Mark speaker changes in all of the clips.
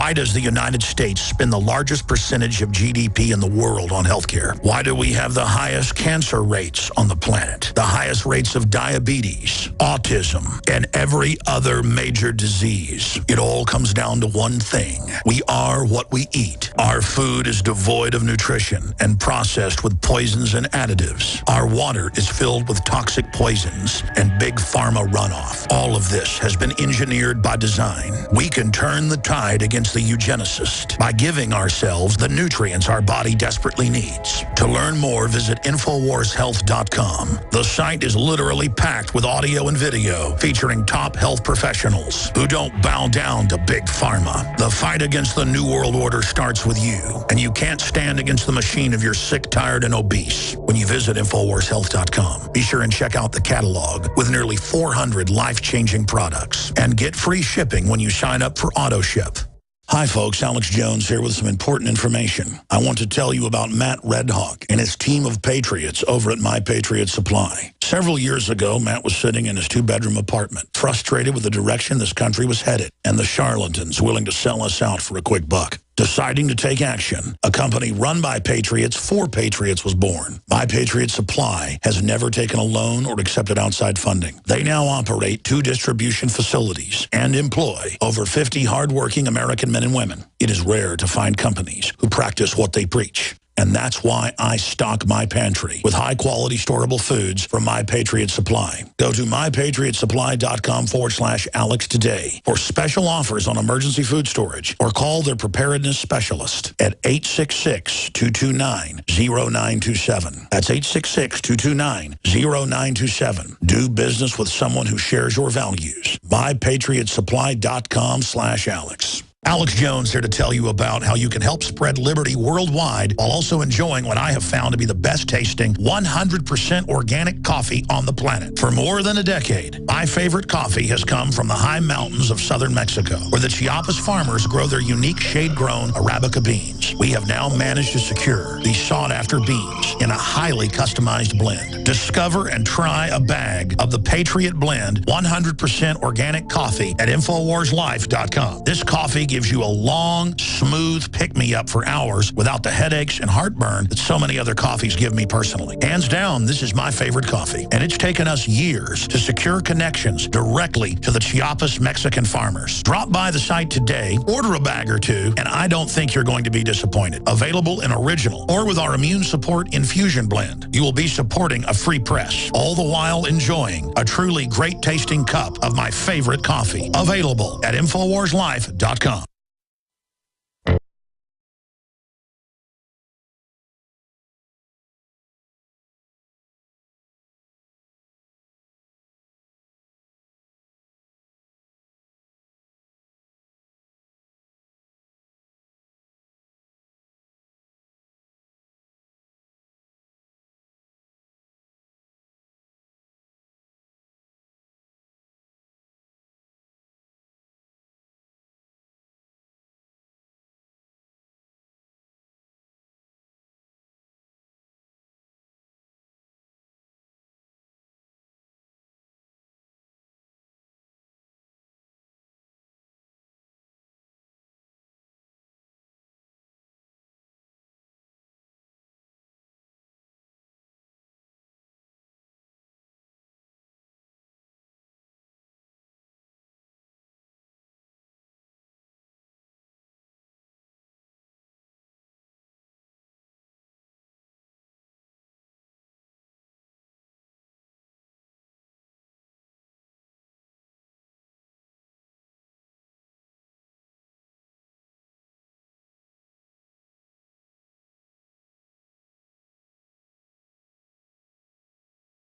Speaker 1: Why does the United States spend the largest percentage of GDP in the world on healthcare? Why do we have the highest cancer rates on the planet, the highest rates of diabetes, autism, and every other major disease? It all comes down to one thing. We are what we eat. Our food is devoid of nutrition and processed with poisons and additives. Our water is filled with toxic poisons and big pharma runoff. All of this has been engineered by design. We can turn the tide against the eugenicist by giving ourselves the nutrients our body desperately needs. To learn more, visit InfoWarsHealth.com. The site is literally packed with audio and video featuring top health professionals who don't bow down to big pharma. The fight against the New World Order starts with you, and you can't stand against the machine if you're sick, tired, and obese. When you visit InfoWarsHealth.com, be sure and check out the catalog with nearly 400 life-changing products and get free shipping when you sign up for AutoShip. Hi folks, Alex Jones here with some important information. I want to tell you about Matt Redhawk and his team of patriots over at My Patriot Supply. Several years ago, Matt was sitting in his 2-bedroom apartment, frustrated with the direction this country was headed and the charlatans willing to sell us out for a quick buck. Deciding to take action, a company run by patriots for patriots was born. My Patriot Supply has never taken a loan or accepted outside funding. They now operate 2 distribution facilities and employ over 50 hardworking American men and women. It is rare to find companies who practice what they preach. And that's why I stock my pantry with high-quality storable foods from My Patriot Supply. Go to mypatriotsupply.com/Alex today for special offers on emergency food storage, or call their preparedness specialist at 866-229-0927. That's 866-229-0927. Do business with someone who shares your values. mypatriotsupply.com/Alex. Alex Jones here to tell you about how you can help spread liberty worldwide while also enjoying what I have found to be the best tasting 100% organic coffee on the planet. For more than a decade, my favorite coffee has come from the high mountains of southern Mexico, where the Chiapas farmers grow their unique shade-grown Arabica beans. We have now managed to secure these sought-after beans in a highly customized blend. Discover and try a bag of the Patriot Blend 100% organic coffee at InfoWarsLife.com. This coffee gives you a long, smooth pick-me-up for hours without the headaches and heartburn that so many other coffees give me personally. Hands down, this is my favorite coffee, and it's taken us years to secure connections directly to the Chiapas Mexican farmers. Drop by the site today, order a bag or 2, and I don't think you're going to be disappointed. Available in original or with our Immune Support Infusion Blend. You will be supporting a free press, all the while enjoying a truly great-tasting cup of my favorite coffee. Available at InfoWarsLife.com.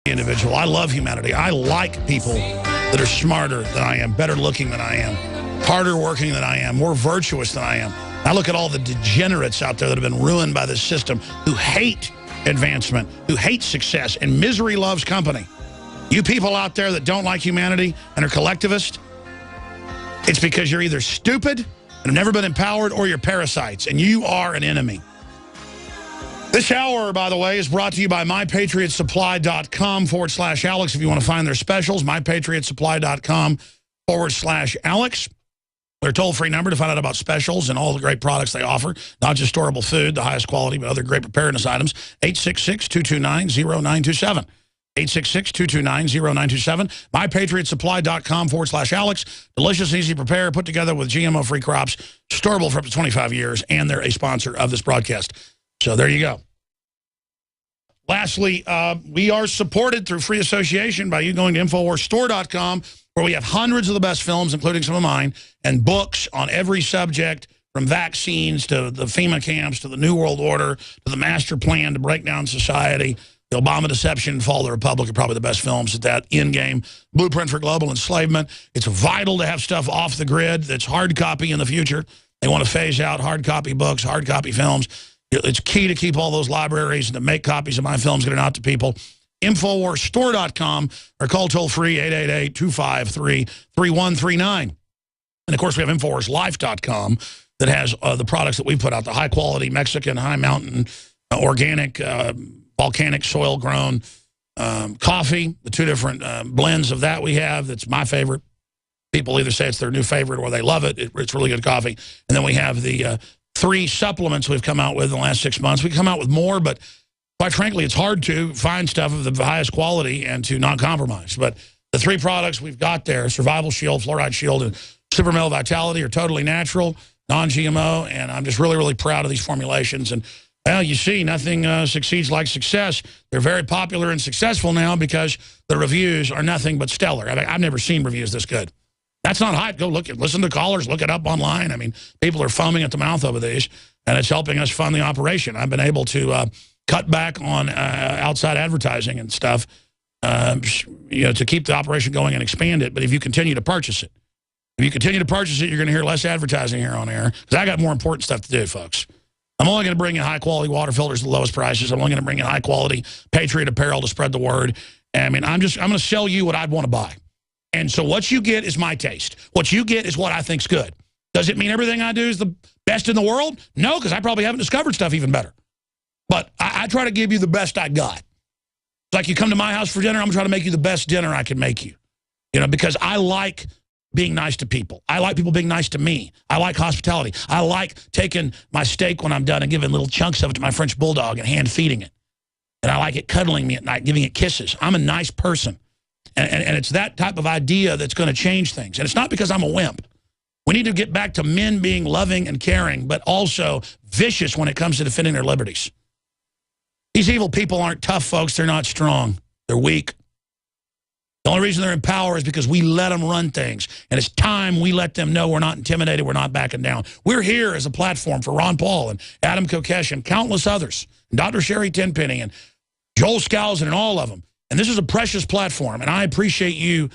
Speaker 1: Individual. I love humanity. I like people that are smarter than I am, better looking than I am, harder working than I am, more virtuous than I am. I look at all the degenerates out there that have been ruined by this system, who hate advancement, who hate success, and misery loves company. You people out there that don't like humanity and are collectivist, it's because you're either stupid and have never been empowered, or you're parasites, and you are an enemy. This hour, by the way, is brought to you by mypatriotsupply.com/Alex. If you want to find their specials, mypatriotsupply.com/Alex. Their toll-free number to find out about specials and all the great products they offer, not just storable food, the highest quality, but other great preparedness items. 866-229-0927. 866-229-0927. MyPatriotSupply.com/Alex. Delicious, easy to prepare, put together with GMO-free crops, storable for up to 25 years, and they're a sponsor of this broadcast. So there you go. Lastly, we are supported through free association by you going to InfoWarsStore.com, where we have hundreds of the best films, including some of mine, and books on every subject, from vaccines to the FEMA camps to the New World Order to the master plan to break down society. The Obama Deception, Fall of the Republic are probably the best films at that. Endgame, Blueprint for Global Enslavement. It's vital to have stuff off the grid that's hard copy in the future. They want to phase out hard copy books, hard copy films. It's key to keep all those libraries and to make copies of my films, get it out to people. InfoWarsStore.com or call toll-free 888-253-3139. And, of course, we have InfoWarsLife.com that has the products that we put out, the high-quality Mexican, high-mountain, organic, volcanic soil-grown coffee, the two different blends of that we have. That's my favorite. People either say it's their new favorite or they love it. It's really good coffee. And then we have the 3 supplements we've come out with in the last 6 months. We come out with more, but quite frankly, it's hard to find stuff of the highest quality and to not compromise. But the 3 products we've got there, Survival Shield, Fluoride Shield, and Super Male Vitality, are totally natural, non-GMO, and I'm just really, really proud of these formulations. And well, you see, nothing succeeds like success. They're very popular and successful now because the reviews are nothing but stellar. I mean, I've never seen reviews this good. That's not hype. Go listen to callers, look it up online. I mean, people are foaming at the mouth over these, and it's helping us fund the operation. I've been able to cut back on outside advertising and stuff, you know, to keep the operation going and expand it. But if you continue to purchase it, you're going to hear less advertising here on air, because I got more important stuff to do, folks. I'm only going to bring in high-quality water filters at the lowest prices. I'm only going to bring in high-quality Patriot apparel to spread the word. I mean, I'm going to sell you what I'd want to buy. And so what you get is my taste. What you get is what I think's good. Does it mean everything I do is the best in the world? No, because I probably haven't discovered stuff even better. But I try to give you the best I got. It's like you come to my house for dinner, I'm going to try to make you the best dinner I can make you. You know, because I like being nice to people. I like people being nice to me. I like hospitality. I like taking my steak when I'm done and giving little chunks of it to my French bulldog and hand feeding it. And I like it cuddling me at night, giving it kisses. I'm a nice person. And it's that type of idea that's going to change things. And it's not because I'm a wimp. We need to get back to men being loving and caring, but also vicious when it comes to defending their liberties. These evil people aren't tough, folks. They're not strong. They're weak. The only reason they're in power is because we let them run things. And it's time we let them know we're not intimidated, we're not backing down. We're here as a platform for Ron Paul and Adam Kokesh and countless others, and Dr. Sherry Tenpenny and Joel Skousen and all of them. And this is a precious platform, and I appreciate you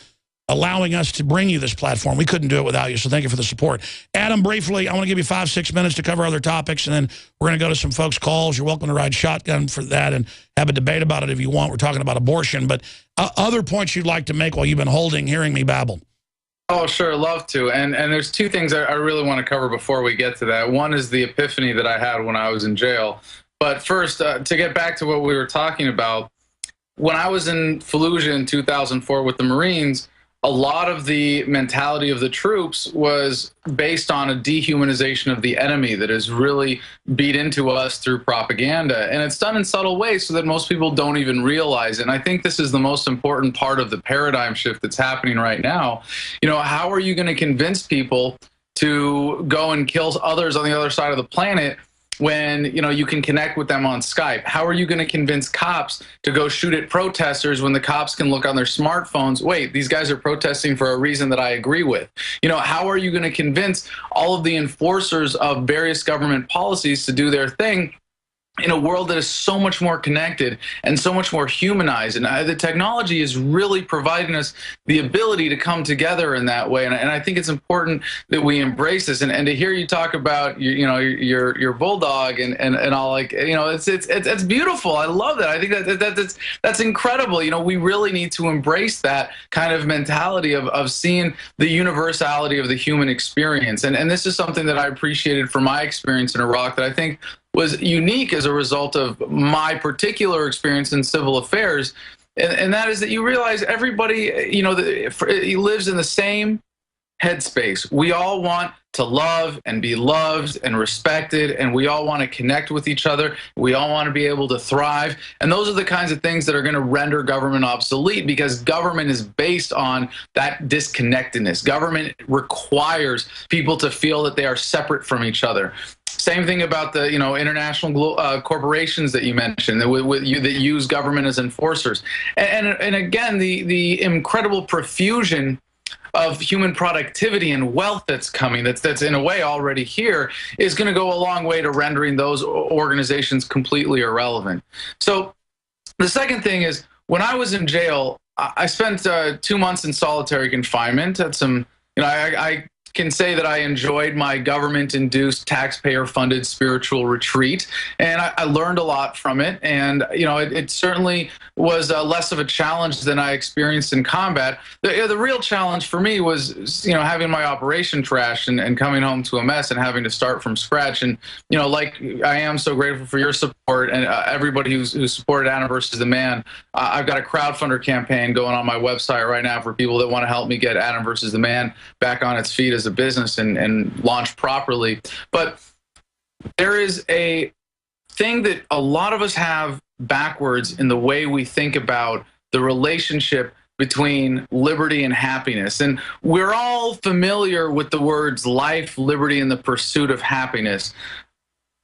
Speaker 1: allowing us to bring you this platform. We couldn't do it without you, so thank you for the support. Adam, briefly, I want to give you 5-6 minutes to cover other topics, and then we're going to go to some folks' calls. You're welcome to ride shotgun for that and have a debate about it if you want. We're talking about abortion, but other points you'd like to make while you've been hearing me babble.
Speaker 2: Oh, sure, love to. And there's 2 things I really want to cover before we get to that. One is the epiphany that I had when I was in jail. But first, to get back to what we were talking about, when I was in Fallujah in 2004 with the Marines, a lot of the mentality of the troops was based on a dehumanization of the enemy that is really beat into us through propaganda. And it's done in subtle ways so that most people don't even realize it. And I think this is the most important part of the paradigm shift that's happening right now. You know, how are you going to convince people to go and kill others on the other side of the planet when, you know, you can connect with them on Skype? How are you going to convince cops to go shoot at protesters when the cops can look on their smartphones? Wait, these guys are protesting for a reason that I agree with. You know, how are you going to convince all of the enforcers of various government policies to do their thing in a world that is so much more connected and so much more humanized? And the technology is really providing us the ability to come together in that way. And I think it's important that we embrace this. And to hear you talk about your bulldog and all, like, you know, it's beautiful. I love that. I think that's incredible. You know, we really need to embrace that kind of mentality of seeing the universality of the human experience. And this is something that I appreciated from my experience in Iraq that I think was unique as a result of my particular experience in civil affairs, and that is that you realize everybody, you know, he lives in the same headspace. We all want to love and be loved and respected, and we all want to connect with each other. We all want to be able to thrive. And those are the kinds of things that are going to render government obsolete, because government is based on that disconnectedness. Government requires people to feel that they are separate from each other. Same thing about the international corporations that you mentioned that use government as enforcers. And again, the incredible profusion of human productivity and wealth that's coming, that's in a way already here, is going to go a long way to rendering those organizations completely irrelevant. So the second thing is, when I was in jail, I spent 2 months in solitary confinement at some, I can say that I enjoyed my government-induced, taxpayer-funded spiritual retreat, and I learned a lot from it. And it certainly was less of a challenge than I experienced in combat. The real challenge for me was, having my operation trashed and coming home to a mess and having to start from scratch. And like, I am so grateful for your support and everybody who supported Adam versus the Man. I've got a crowdfunder campaign going on my website right now for people that want to help me get Adam versus the Man back on its feet as a business and launch properly. But there is a thing that a lot of us have backwards in the way we think about the relationship between liberty and happiness. And we're all familiar with the words life, liberty, and the pursuit of happiness.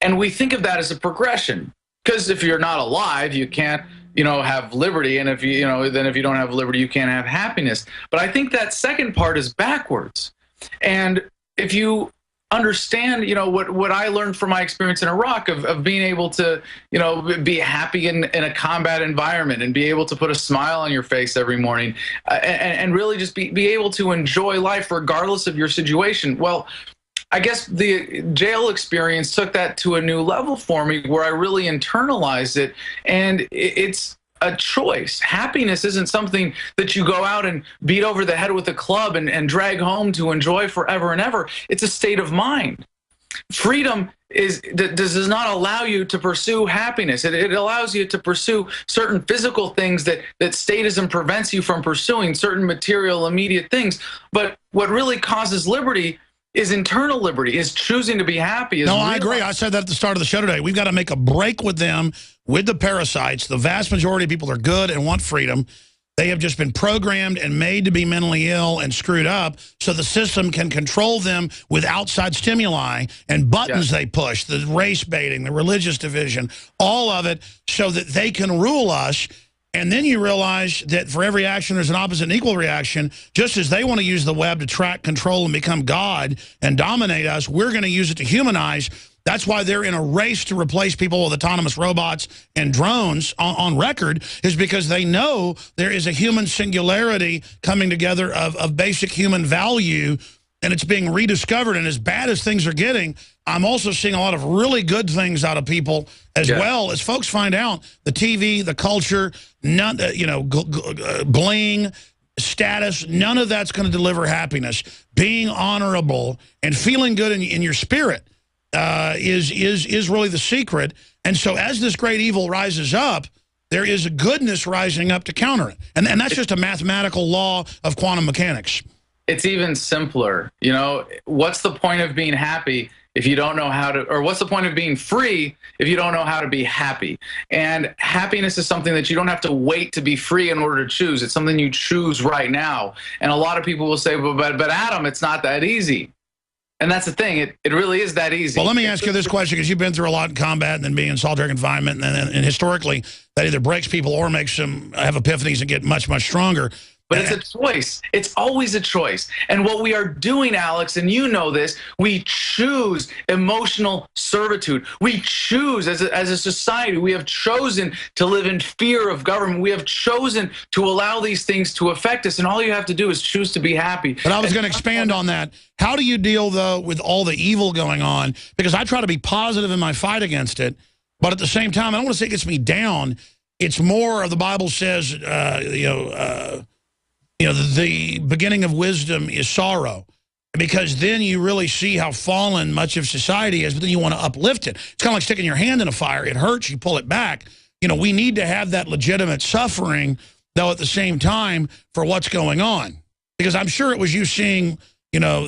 Speaker 2: And we think of that as a progression, because if you're not alive, you can't have liberty, and if you don't have liberty, you can't have happiness. But I think that second part is backwards. And if you understand, what I learned from my experience in Iraq of being able to, be happy in a combat environment and be able to put a smile on your face every morning, and really just be able to enjoy life regardless of your situation. Well, I guess the jail experience took that to a new level for me, where I really internalized it, and it's a choice. Happiness isn't something that you go out and beat over the head with a club and drag home to enjoy forever and ever. It's a state of mind. Freedom does not allow you to pursue happiness. It allows you to pursue certain physical things that statism prevents you from pursuing, certain material, immediate things. But what really causes liberty is internal liberty, is choosing to be happy.
Speaker 1: No, I agree. I said that at the start of the show today. We've got to make a break with them, with the parasites. The vast majority of people are good and want freedom. They have just been programmed and made to be mentally ill and screwed up, so the system can control them with outside stimuli and buttons they push, the race baiting, the religious division, all of it, so that they can rule us. And then you realize that for every action, there's an opposite and equal reaction. Just as they want to use the web to track, control, and become God and dominate us, we're going to use it to humanize. That's why they're in a race to replace people with autonomous robots and drones on record, is because they know there is a human singularity coming together of basic human value, and it's being rediscovered. And as bad as things are getting, I'm also seeing a lot of really good things out of people as well, as folks find out the TV, the culture, none, bling, status, none of that's going to deliver happiness. Being honorable and feeling good in your spirit is really the secret. And so as this great evil rises up, there is a goodness rising up to counter it. And that's just a mathematical law of quantum mechanics.
Speaker 2: It's even simpler. What's the point of being happy if you don't know how to, or what's the point of being free if you don't know how to be happy? And happiness is something that you don't have to wait to be free in order to choose. It's something you choose right now. And a lot of people will say, but Adam, it's not that easy. And that's the thing. It really is that easy.
Speaker 1: Well, let me ask you this question, because you've been through a lot in combat and then being in solitary confinement, and historically that either breaks people or makes them have epiphanies and get much, much stronger.
Speaker 2: But it's a choice. It's always a choice. And what we are doing, Alex, and you know this, we choose emotional servitude. We choose, as a society, we have chosen to live in fear of government. We have chosen to allow these things to affect us. And all you have to do is choose to be happy.
Speaker 1: But I was going to expand on that. How do you deal, though, with all the evil going on? Because I try to be positive in my fight against it. But at the same time, I don't want to say it gets me down. It's more of, the Bible says, the beginning of wisdom is sorrow, because then you really see how fallen much of society is, but then you want to uplift it. It's kind of like sticking your hand in a fire. It hurts, you pull it back. We need to have that legitimate suffering, though, at the same time, for what's going on. Because I'm sure it was you seeing you know,